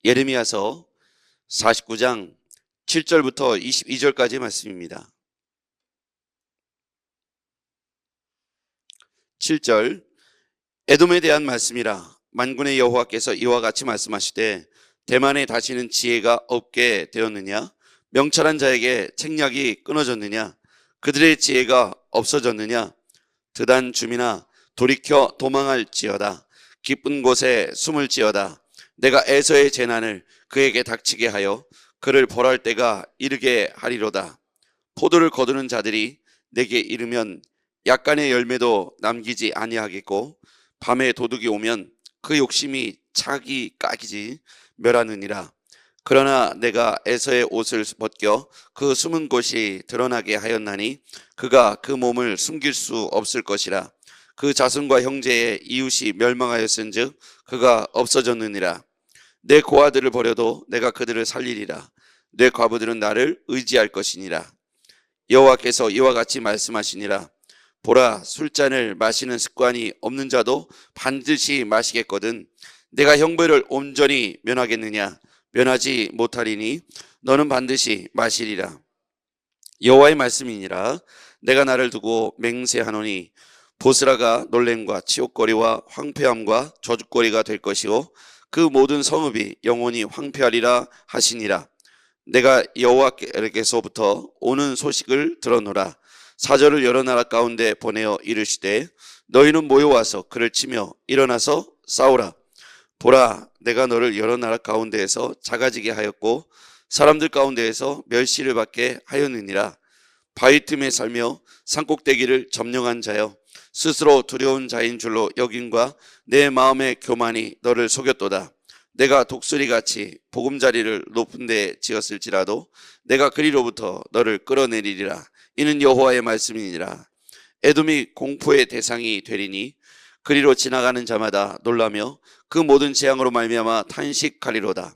예레미야서 49장 7절부터 22절까지의 말씀입니다. 7절, 에돔에 대한 말씀이라. 만군의 여호와께서 이와 같이 말씀하시되 대만에 다시는 지혜가 없게 되었느냐? 명철한 자에게 책략이 끊어졌느냐? 그들의 지혜가 없어졌느냐? 드단 주민아, 돌이켜 도망할지어다. 깊은 곳에 숨을지어다. 내가 에서의 재난을 그에게 닥치게 하여 그를 벌할 때가 이르게 하리로다. 포도를 거두는 자들이 내게 이르면 약간의 열매도 남기지 아니하겠고, 밤에 도둑이 오면 그 욕심이 차기 까기지 멸하느니라. 그러나 내가 에서의 옷을 벗겨 그 숨은 곳이 드러나게 하였나니 그가 그 몸을 숨길 수 없을 것이라. 그 자손과 형제의 이웃이 멸망하였은즉 그가 없어졌느니라. 내 고아들을 버려도 내가 그들을 살리리라. 내 과부들은 나를 의지할 것이니라. 여호와께서 이와 같이 말씀하시니라. 보라, 술잔을 마시는 습관이 없는 자도 반드시 마시겠거든. 내가 형벌을 온전히 면하겠느냐? 면하지 못하리니 너는 반드시 마시리라. 여호와의 말씀이니라. 내가 나를 두고 맹세하노니 보스라가 놀램과 치욕거리와 황폐함과 저주거리가 될 것이요 그 모든 성읍이 영원히 황폐하리라 하시니라. 내가 여호와께서부터 오는 소식을 들었노라. 사절을 여러 나라 가운데 보내어 이르시되 너희는 모여와서 그를 치며 일어나서 싸우라. 보라, 내가 너를 여러 나라 가운데에서 작아지게 하였고 사람들 가운데에서 멸시를 받게 하였느니라. 바위 틈에 살며 산꼭대기를 점령한 자여, 스스로 두려운 자인 줄로 여김과 내 마음의 교만이 너를 속였도다. 내가 독수리같이 보금자리를 높은 데 지었을지라도 내가 그리로부터 너를 끌어내리리라. 이는 여호와의 말씀이니라. 에돔이 공포의 대상이 되리니 그리로 지나가는 자마다 놀라며 그 모든 재앙으로 말미암아 탄식하리로다.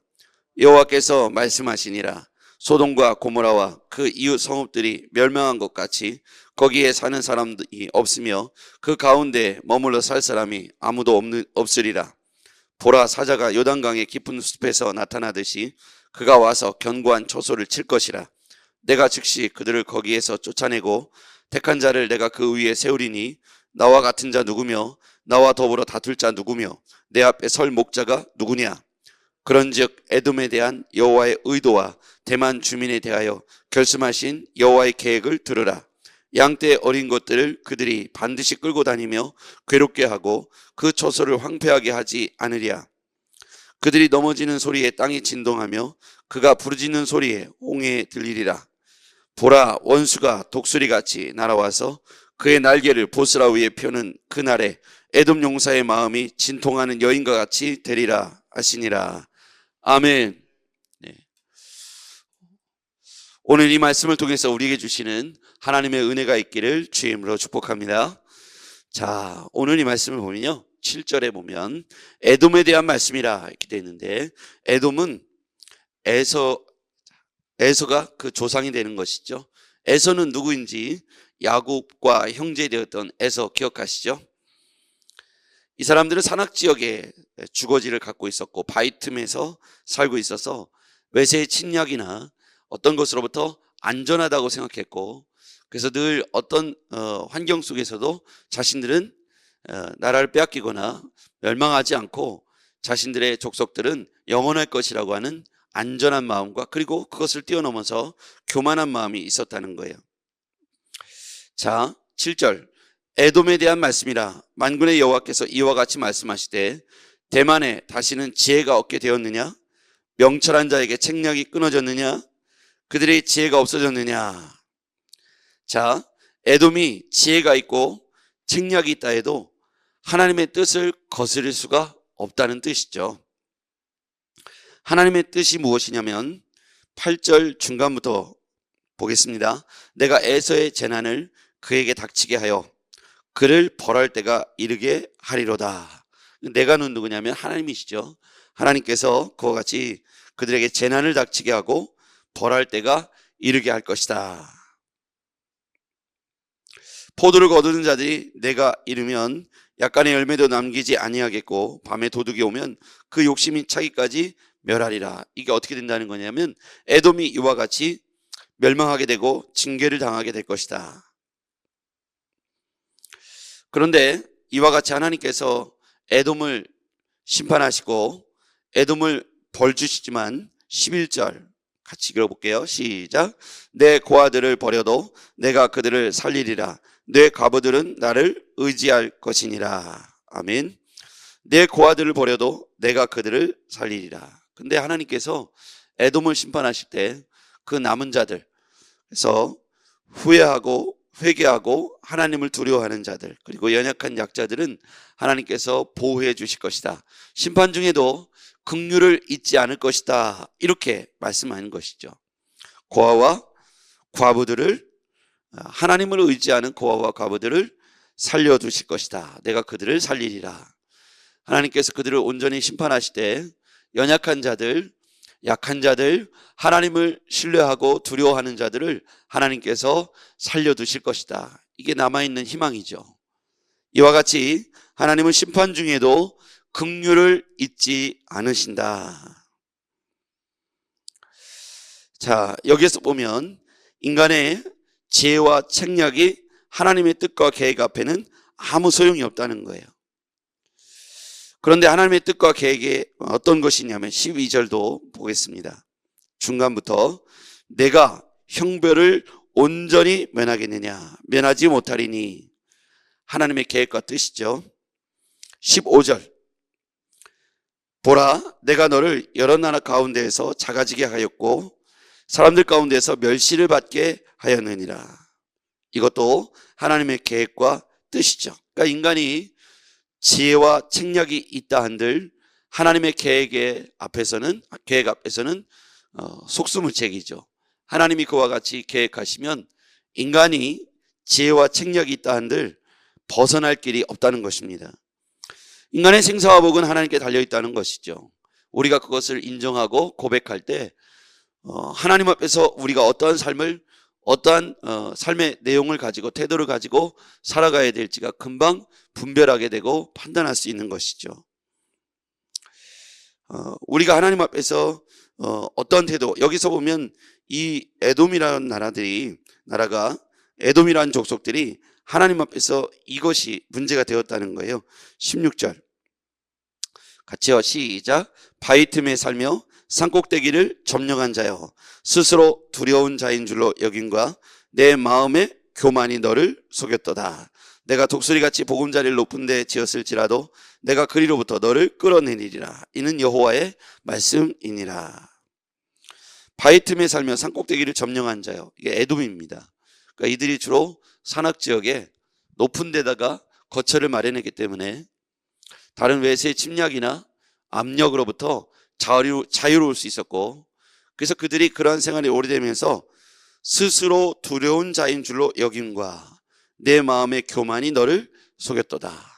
여호와께서 말씀하시니라. 소돔과 고모라와 그 이웃 성읍들이 멸망한 것 같이 거기에 사는 사람이 없으며 그 가운데 머물러 살 사람이 아무도 없으리라. 보라, 사자가 요단강의 깊은 숲에서 나타나듯이 그가 와서 견고한 초소를 칠 것이라. 내가 즉시 그들을 거기에서 쫓아내고 택한 자를 내가 그 위에 세우리니 나와 같은 자 누구며 나와 더불어 다툴 자 누구며 내 앞에 설 목자가 누구냐? 그런즉 에돔에 대한 여호와의 의도와 대만 주민에 대하여 결심하신 여호와의 계획을 들으라. 양떼 어린 것들을 그들이 반드시 끌고 다니며 괴롭게 하고 그 초소를 황폐하게 하지 않으랴. 그들이 넘어지는 소리에 땅이 진동하며 그가 부르짖는 소리에 홍해 들리리라. 보라, 원수가 독수리같이 날아와서 그의 날개를 보스라 위에 펴는 그날에 에돔 용사의 마음이 진통하는 여인과 같이 되리라 하시니라. 아멘. 네. 오늘 이 말씀을 통해서 우리에게 주시는 하나님의 은혜가 있기를 주의 이름으로 축복합니다. 자, 오늘 이 말씀을 보면요, 7절에 보면 에돔에 대한 말씀이라 이렇게 되어 있는데, 에돔은 에서가 그 조상이 되는 것이죠. 에서는 누구인지 야곱과 형제 되었던 에서 기억하시죠? 이 사람들은 산악지역에 주거지를 갖고 있었고 바위 틈에서 살고 있어서 외세의 침략이나 어떤 것으로부터 안전하다고 생각했고, 그래서 늘 어떤 환경 속에서도 자신들은 나라를 빼앗기거나 멸망하지 않고 자신들의 족속들은 영원할 것이라고 하는 안전한 마음과 그리고 그것을 뛰어넘어서 교만한 마음이 있었다는 거예요. 자, 7절, 에돔에 대한 말씀이라. 만군의 여호와께서 이와 같이 말씀하시되 대만에 다시는 지혜가 없게 되었느냐? 명철한 자에게 책략이 끊어졌느냐? 그들의 지혜가 없어졌느냐? 자, 에돔이 지혜가 있고 책략이 있다 해도 하나님의 뜻을 거스릴 수가 없다는 뜻이죠. 하나님의 뜻이 무엇이냐면 8절 중간부터 보겠습니다. 내가 에서의 재난을 그에게 닥치게 하여 그를 벌할 때가 이르게 하리로다. 내가는 누구냐면 하나님이시죠. 하나님께서 그와 같이 그들에게 재난을 닥치게 하고 벌할 때가 이르게 할 것이다. 포도를 거두는 자들이 내가 이르면 약간의 열매도 남기지 아니하겠고 밤에 도둑이 오면 그 욕심이 차기까지 멸하리라. 이게 어떻게 된다는 거냐면 에돔이 이와 같이 멸망하게 되고 징계를 당하게 될 것이다. 그런데 이와 같이 하나님께서 에돔을 심판하시고 에돔을 벌 주시지만 11절 같이 읽어볼게요. 시작. 내 고아들을 버려도 내가 그들을 살리리라. 내 과부들은 나를 의지할 것이니라. 아멘. 내 고아들을 버려도 내가 그들을 살리리라. 근데 하나님께서 에돔을 심판하실 때 그 남은 자들, 그래서 후회하고 회개하고 하나님을 두려워하는 자들, 그리고 연약한 약자들은 하나님께서 보호해 주실 것이다. 심판 중에도 긍휼을 잊지 않을 것이다. 이렇게 말씀하는 것이죠. 고아와 과부들을, 하나님을 의지하는 고아와 과부들을 살려두실 것이다. 내가 그들을 살리리라. 하나님께서 그들을 온전히 심판하실 때 연약한 자들, 약한 자들, 하나님을 신뢰하고 두려워하는 자들을 하나님께서 살려두실 것이다. 이게 남아있는 희망이죠. 이와 같이 하나님은 심판 중에도 긍휼을 잊지 않으신다. 자, 여기에서 보면 인간의 지혜와 책략이 하나님의 뜻과 계획 앞에는 아무 소용이 없다는 거예요. 그런데 하나님의 뜻과 계획이 어떤 것이냐면 12절도 보겠습니다. 중간부터 내가 형벌을 온전히 면하겠느냐, 면하지 못하리니. 하나님의 계획과 뜻이죠. 15절 보라, 내가 너를 여러 나라 가운데에서 작아지게 하였고 사람들 가운데서 멸시를 받게 하였느니라. 이것도 하나님의 계획과 뜻이죠. 그러니까 인간이 지혜와 책략이 있다 한들 하나님의 계획 앞에서는 속수무책이죠. 하나님이 그와 같이 계획하시면 인간이 지혜와 책략이 있다 한들 벗어날 길이 없다는 것입니다. 인간의 생사와 복은 하나님께 달려있다는 것이죠. 우리가 그것을 인정하고 고백할 때 하나님 앞에서 우리가 어떠한 삶의 내용을 가지고 태도를 가지고 살아가야 될지가 금방 분별하게 되고 판단할 수 있는 것이죠. 우리가 하나님 앞에서 어떤 태도, 여기서 보면 이 에돔이라는 나라가 에돔이라는 족속들이 하나님 앞에서 이것이 문제가 되었다는 거예요. 16절 같이요. 시작. 바위 틈에 살며 산꼭대기를 점령한 자여, 스스로 두려운 자인 줄로 여김과 내 마음의 교만이 너를 속였도다. 내가 독수리같이 보금자리를 높은 데 지었을지라도 내가 그리로부터 너를 끌어내리리라. 이는 여호와의 말씀이니라. 바위 틈에 살며 산꼭대기를 점령한 자요. 이게 에돔입니다. 그러니까 이들이 주로 산악지역에 높은 데다가 거처를 마련했기 때문에 다른 외세의 침략이나 압력으로부터 자유로울 수 있었고, 그래서 그들이 그러한 생활이 오래되면서 스스로 두려운 자인 줄로 여김과 내 마음의 교만이 너를 속였도다.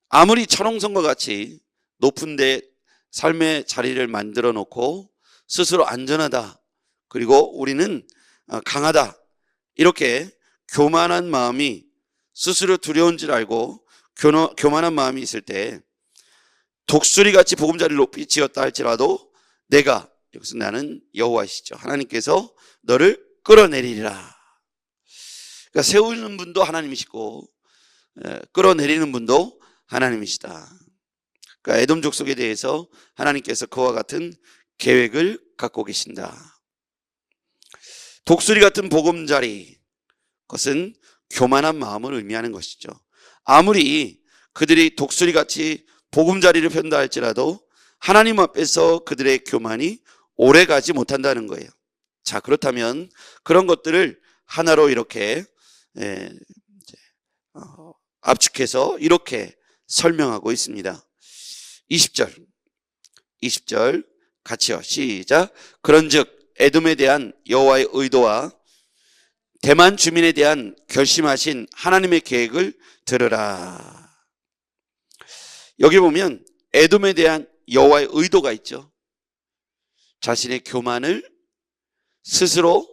아무리 철옹성과 같이 높은 데 삶의 자리를 만들어 놓고 스스로 안전하다, 그리고 우리는 강하다, 이렇게 교만한 마음이, 스스로 두려운 줄 알고 교만한 마음이 있을 때 독수리같이 보금자리를 높이 지었다 할지라도 내가, 여기서 나는 여호와이시죠. 하나님께서 너를 끌어내리리라. 그러니까 세우는 분도 하나님이시고 끌어내리는 분도 하나님이시다. 그러니까 에돔 족속에 대해서 하나님께서 그와 같은 계획을 갖고 계신다. 독수리 같은 보금자리, 그것은 교만한 마음을 의미하는 것이죠. 아무리 그들이 독수리같이 보금자리를 편다 할지라도 하나님 앞에서 그들의 교만이 오래가지 못한다는 거예요. 자, 그렇다면 그런 것들을 하나로 이렇게 압축해서 이렇게 설명하고 있습니다. 20절 같이요. 시작. 그런즉 에돔에 대한 여호와의 의도와 대만 주민에 대한 결심하신 하나님의 계획을 들으라. 여기 보면 에돔에 대한 여호와의 의도가 있죠. 자신의 교만을 스스로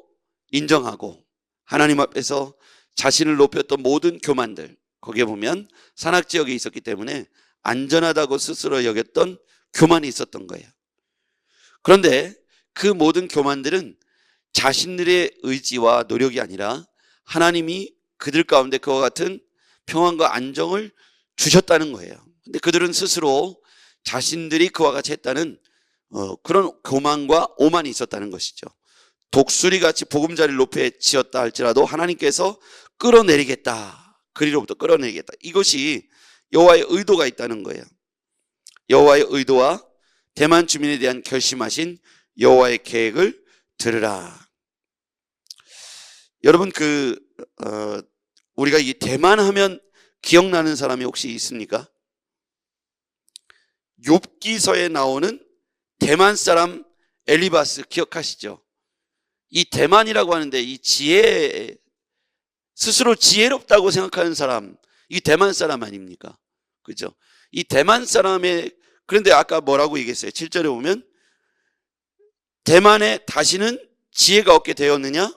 인정하고 하나님 앞에서 자신을 높였던 모든 교만들, 거기에 보면 산악지역에 있었기 때문에 안전하다고 스스로 여겼던 교만이 있었던 거예요. 그런데 그 모든 교만들은 자신들의 의지와 노력이 아니라 하나님이 그들 가운데 그와 같은 평안과 안정을 주셨다는 거예요. 근데 그들은 스스로 자신들이 그와 같이 했다는 그런 교만과 오만이 있었다는 것이죠. 독수리같이 보금자리를 높여 지었다 할지라도 하나님께서 끌어내리겠다. 그리로부터 끌어내리겠다. 이것이 여호와의 의도가 있다는 거예요. 여호와의 의도와 대만 주민에 대한 결심하신 여호와의 계획을 들으라. 여러분 우리가 이 대만 하면 기억나는 사람이 혹시 있습니까? 욥기서에 나오는 대만 사람 엘리바스 기억하시죠? 이 대만이라고 하는데 이 스스로 지혜롭다고 생각하는 사람, 이 대만 사람 아닙니까? 그죠? 이 대만 그런데 아까 뭐라고 얘기했어요? 7절에 보면 대만에 다시는 지혜가 없게 되었느냐?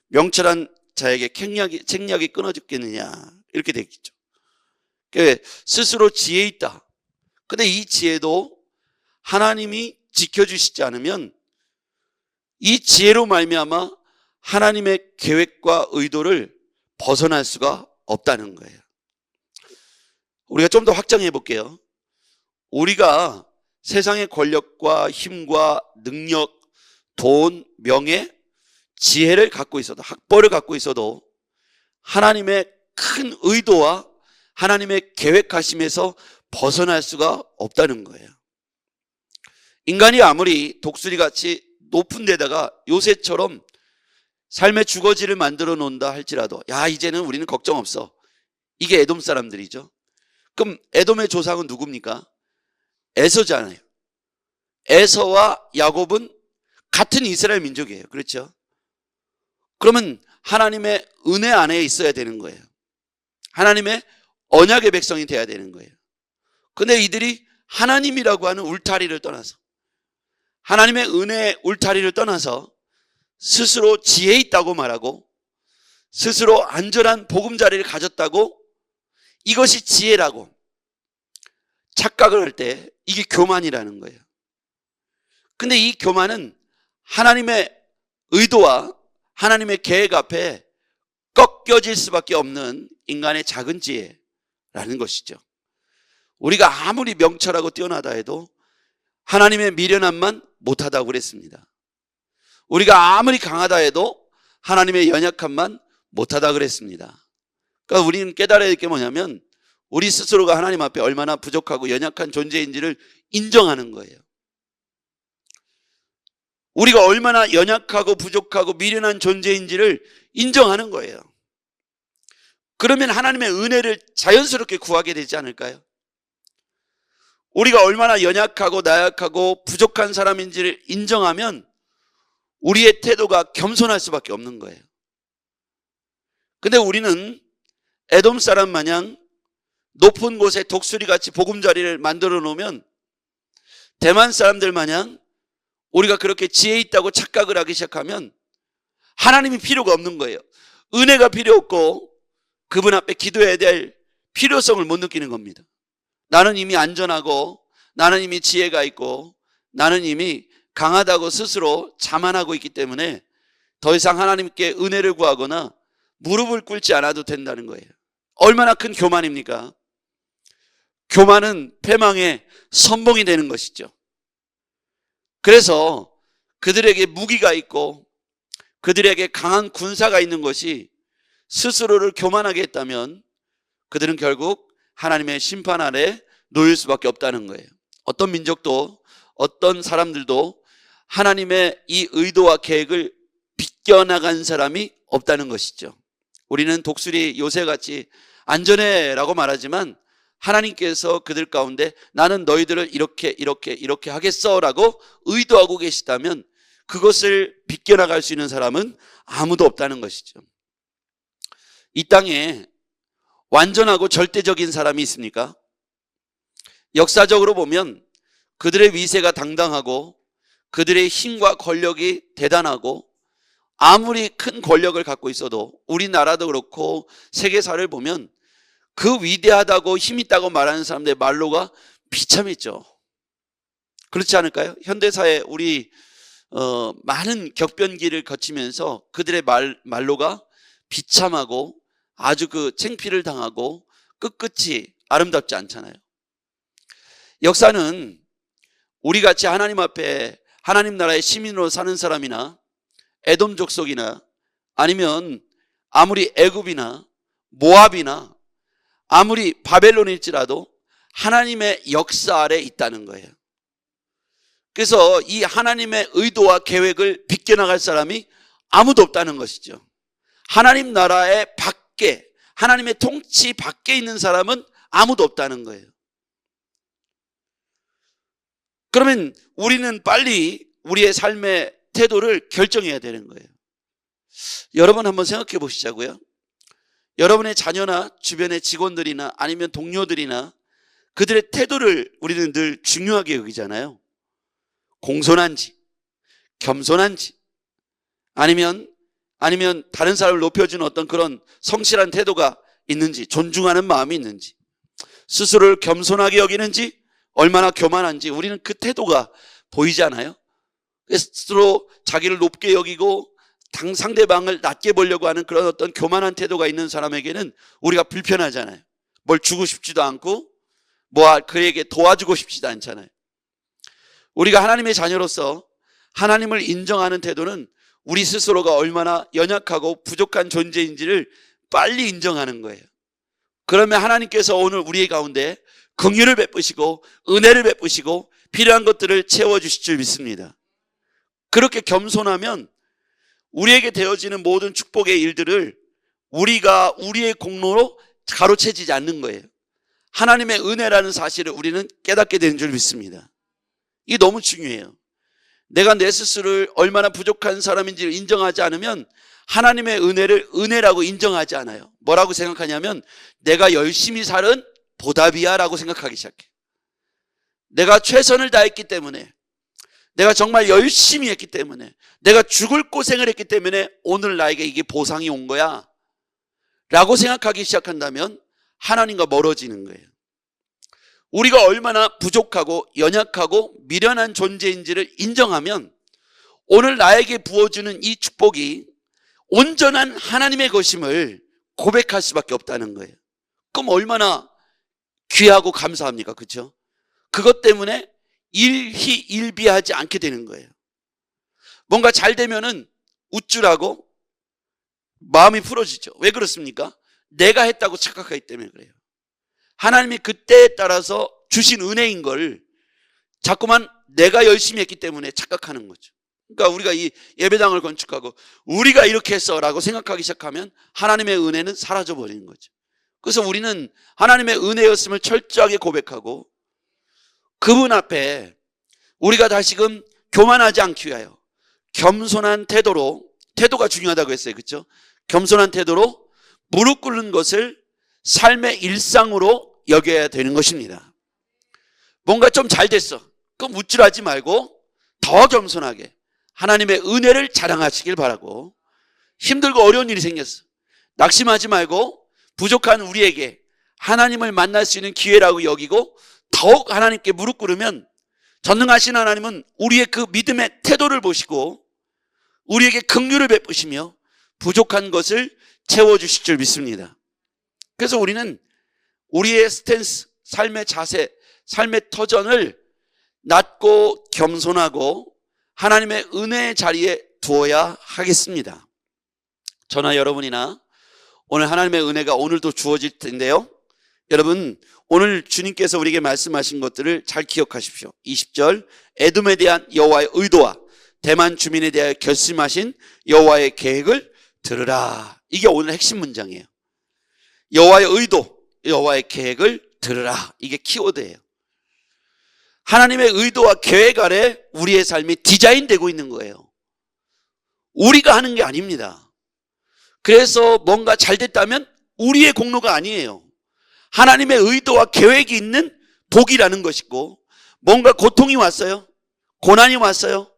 명철한 자에게 책략이 끊어졌겠느냐? 이렇게 되겠죠. 그러니까 스스로 지혜 있다. 근데 이 지혜도 하나님이 지켜주시지 않으면 이 지혜로 말미암아 하나님의 계획과 의도를 벗어날 수가 없다는 거예요. 우리가 좀 더 확장해 볼게요. 우리가 세상의 권력과 힘과 능력, 돈, 명예, 지혜를 갖고 있어도, 학벌을 갖고 있어도 하나님의 큰 의도와 하나님의 계획하심에서 벗어날 수가 없다는 거예요. 인간이 아무리 독수리같이 높은 데다가 요새처럼 삶의 주거지를 만들어 놓는다 할지라도 이제는 우리는 걱정 없어. 이게 에돔 사람들이죠. 그럼 에돔의 조상은 누굽니까? 에서잖아요. 에서와 야곱은 같은 이스라엘 민족이에요. 그렇죠? 그러면 하나님의 은혜 안에 있어야 되는 거예요. 하나님의 언약의 백성이 돼야 되는 거예요. 근데 이들이 하나님이라고 하는 울타리를 떠나서, 하나님의 은혜의 울타리를 떠나서 스스로 지혜 있다고 말하고 스스로 안전한 보금자리를 가졌다고 이것이 지혜라고 착각을 할 때 이게 교만이라는 거예요. 근데 이 교만은 하나님의 의도와 하나님의 계획 앞에 꺾여질 수밖에 없는 인간의 작은 지혜라는 것이죠. 우리가 아무리 명철하고 뛰어나다 해도 하나님의 미련함만 못하다고 그랬습니다. 우리가 아무리 강하다 해도 하나님의 연약함만 못하다 그랬습니다. 그러니까 우리는 깨달아야 할 게 뭐냐면 우리 스스로가 하나님 앞에 얼마나 부족하고 연약한 존재인지를 인정하는 거예요. 우리가 얼마나 연약하고 부족하고 미련한 존재인지를 인정하는 거예요. 그러면 하나님의 은혜를 자연스럽게 구하게 되지 않을까요? 우리가 얼마나 연약하고 나약하고 부족한 사람인지를 인정하면 우리의 태도가 겸손할 수밖에 없는 거예요. 근데 우리는 에돔 사람 마냥 높은 곳에 독수리같이 보금자리를 만들어 놓으면 대만 사람들 마냥 우리가 그렇게 지혜 있다고 착각을 하기 시작하면 하나님이 필요가 없는 거예요. 은혜가 필요 없고 그분 앞에 기도해야 될 필요성을 못 느끼는 겁니다. 나는 이미 안전하고 나는 이미 지혜가 있고 나는 이미 강하다고 스스로 자만하고 있기 때문에 더 이상 하나님께 은혜를 구하거나 무릎을 꿇지 않아도 된다는 거예요. 얼마나 큰 교만입니까? 교만은 패망의 선봉이 되는 것이죠. 그래서 그들에게 무기가 있고 그들에게 강한 군사가 있는 것이 스스로를 교만하게 했다면 그들은 결국 하나님의 심판 아래 놓일 수밖에 없다는 거예요. 어떤 민족도 어떤 사람들도 하나님의 이 의도와 계획을 비껴나간 사람이 없다는 것이죠. 우리는 독수리 요새같이 안전해라고 말하지만 하나님께서 그들 가운데 나는 너희들을 이렇게 하겠어라고 의도하고 계시다면 그것을 비껴나갈 수 있는 사람은 아무도 없다는 것이죠. 이 땅에 완전하고 절대적인 사람이 있습니까? 역사적으로 보면 그들의 위세가 당당하고 그들의 힘과 권력이 대단하고 아무리 큰 권력을 갖고 있어도 우리나라도 그렇고 세계사를 보면 그 위대하다고 힘 있다고 말하는 사람들의 말로가 비참했죠. 그렇지 않을까요? 현대사회 우리 많은 격변기를 거치면서 그들의 말로가 비참하고 아주 그 창피를 당하고 끝끝이 아름답지 않잖아요. 역사는 우리같이 하나님 앞에 하나님 나라의 시민으로 사는 사람이나 에돔 족속이나 아니면 아무리 애굽이나 모압이나 아무리 바벨론일지라도 하나님의 역사 아래 있다는 거예요. 그래서 이 하나님의 의도와 계획을 비껴나갈 사람이 아무도 없다는 것이죠. 하나님 나라의 밖에, 하나님의 통치 밖에 있는 사람은 아무도 없다는 거예요. 그러면 우리는 빨리 우리의 삶의 태도를 결정해야 되는 거예요. 여러분 한번 생각해 보시자고요. 여러분의 자녀나 주변의 직원들이나 아니면 동료들이나 그들의 태도를 우리는 늘 중요하게 여기잖아요. 공손한지, 겸손한지, 아니면 다른 사람을 높여주는 어떤 그런 성실한 태도가 있는지, 존중하는 마음이 있는지, 스스로를 겸손하게 여기는지, 얼마나 교만한지 우리는 그 태도가 보이지 않아요? 스스로 자기를 높게 여기고 상대방을 낮게 보려고 하는 그런 어떤 교만한 태도가 있는 사람에게는 우리가 불편하잖아요. 뭘 주고 싶지도 않고 그에게 도와주고 싶지도 않잖아요. 우리가 하나님의 자녀로서 하나님을 인정하는 태도는 우리 스스로가 얼마나 연약하고 부족한 존재인지를 빨리 인정하는 거예요. 그러면 하나님께서 오늘 우리 가운데 긍휼을 베푸시고 은혜를 베푸시고 필요한 것들을 채워주실 줄 믿습니다. 그렇게 겸손하면 우리에게 되어지는 모든 축복의 일들을 우리가 우리의 공로로 가로채지지 않는 거예요. 하나님의 은혜라는 사실을 우리는 깨닫게 되는 줄 믿습니다. 이게 너무 중요해요. 내가 내 스스로를 얼마나 부족한 사람인지를 인정하지 않으면 하나님의 은혜를 은혜라고 인정하지 않아요. 뭐라고 생각하냐면 내가 열심히 살은 보답이야 라고 생각하기 시작해요. 내가 최선을 다했기 때문에, 내가 정말 열심히 했기 때문에, 내가 죽을 고생을 했기 때문에 오늘 나에게 이게 보상이 온 거야 라고 생각하기 시작한다면 하나님과 멀어지는 거예요. 우리가 얼마나 부족하고 연약하고 미련한 존재인지를 인정하면 오늘 나에게 부어주는 이 축복이 온전한 하나님의 것임을 고백할 수밖에 없다는 거예요. 그럼 얼마나 귀하고 감사합니까? 그렇죠? 그것 때문에 일희일비하지 않게 되는 거예요. 뭔가 잘 되면은 우쭐하고 마음이 풀어지죠. 왜 그렇습니까? 내가 했다고 착각하기 때문에 그래요. 하나님이 그때에 따라서 주신 은혜인 걸 자꾸만 내가 열심히 했기 때문에 착각하는 거죠. 그러니까 우리가 이 예배당을 건축하고 우리가 이렇게 했어 라고 생각하기 시작하면 하나님의 은혜는 사라져 버리는 거죠. 그래서 우리는 하나님의 은혜였음을 철저하게 고백하고 그분 앞에 우리가 다시금 교만하지 않기 위하여 겸손한 태도로, 태도가 중요하다고 했어요. 그렇죠? 겸손한 태도로 무릎 꿇는 것을 삶의 일상으로 여겨야 되는 것입니다. 뭔가 좀 잘 됐어. 그럼 우쭐하지 말고 더 겸손하게 하나님의 은혜를 자랑하시길 바라고, 힘들고 어려운 일이 생겼어. 낙심하지 말고 부족한 우리에게 하나님을 만날 수 있는 기회라고 여기고 더욱 하나님께 무릎 꿇으면 전능하신 하나님은 우리의 그 믿음의 태도를 보시고 우리에게 긍휼을 베푸시며 부족한 것을 채워주실 줄 믿습니다. 그래서 우리는 우리의 스탠스, 삶의 자세, 삶의 터전을 낮고 겸손하고 하나님의 은혜의 자리에 두어야 하겠습니다. 저나 여러분이나 오늘 하나님의 은혜가 오늘도 주어질 텐데요. 여러분, 오늘 주님께서 우리에게 말씀하신 것들을 잘 기억하십시오. 20절, 에돔에 대한 여호와의 의도와 대만 주민에 대하여 결심하신 여호와의 계획을 들으라. 이게 오늘 핵심 문장이에요. 여호와의 의도, 여호와의 계획을 들으라. 이게 키워드예요. 하나님의 의도와 계획 아래 우리의 삶이 디자인되고 있는 거예요. 우리가 하는 게 아닙니다. 그래서 뭔가 잘 됐다면 우리의 공로가 아니에요. 하나님의 의도와 계획이 있는 복이라는 것이고, 뭔가 고통이 왔어요, 고난이 왔어요,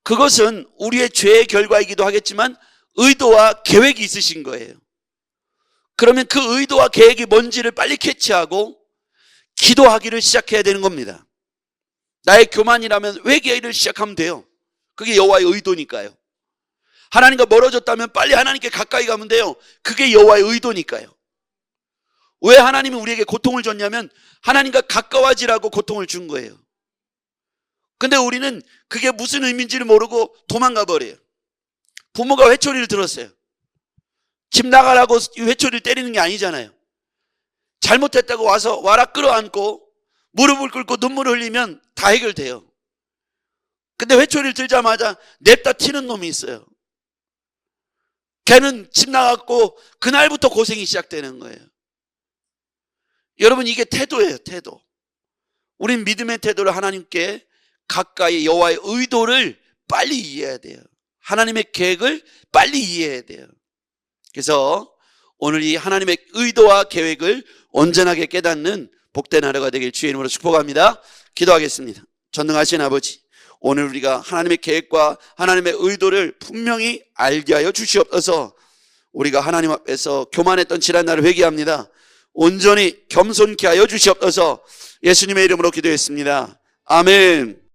그것은 우리의 죄의 결과이기도 하겠지만 의도와 계획이 있으신 거예요. 그러면 그 의도와 계획이 뭔지를 빨리 캐치하고 기도하기를 시작해야 되는 겁니다. 나의 교만이라면 회개를 시작하면 돼요. 그게 여호와의 의도니까요. 하나님과 멀어졌다면 빨리 하나님께 가까이 가면 돼요. 그게 여호와의 의도니까요. 왜 하나님이 우리에게 고통을 줬냐면 하나님과 가까워지라고 고통을 준 거예요. 근데 우리는 그게 무슨 의미인지를 모르고 도망가 버려요. 부모가 회초리를 들었어요. 집 나가라고 회초리를 때리는 게 아니잖아요. 잘못했다고 와서 와라 끌어안고 무릎을 꿇고 눈물을 흘리면 다 해결돼요. 근데 회초리를 들자마자 냅다 튀는 놈이 있어요. 걔는 집 나갔고 그날부터 고생이 시작되는 거예요. 여러분, 이게 태도예요, 태도. 우린 믿음의 태도를 하나님께 가까이 여호와의 의도를 빨리 이해해야 돼요. 하나님의 계획을 빨리 이해해야 돼요. 그래서 오늘 이 하나님의 의도와 계획을 온전하게 깨닫는 복된 하루가 되길 주의 이름으로 축복합니다. 기도하겠습니다. 전능하신 아버지, 오늘 우리가 하나님의 계획과 하나님의 의도를 분명히 알게 하여 주시옵소서. 우리가 하나님 앞에서 교만했던 지난 날을 회개합니다. 온전히 겸손케 하여 주시옵소서. 예수님의 이름으로 기도했습니다. 아멘.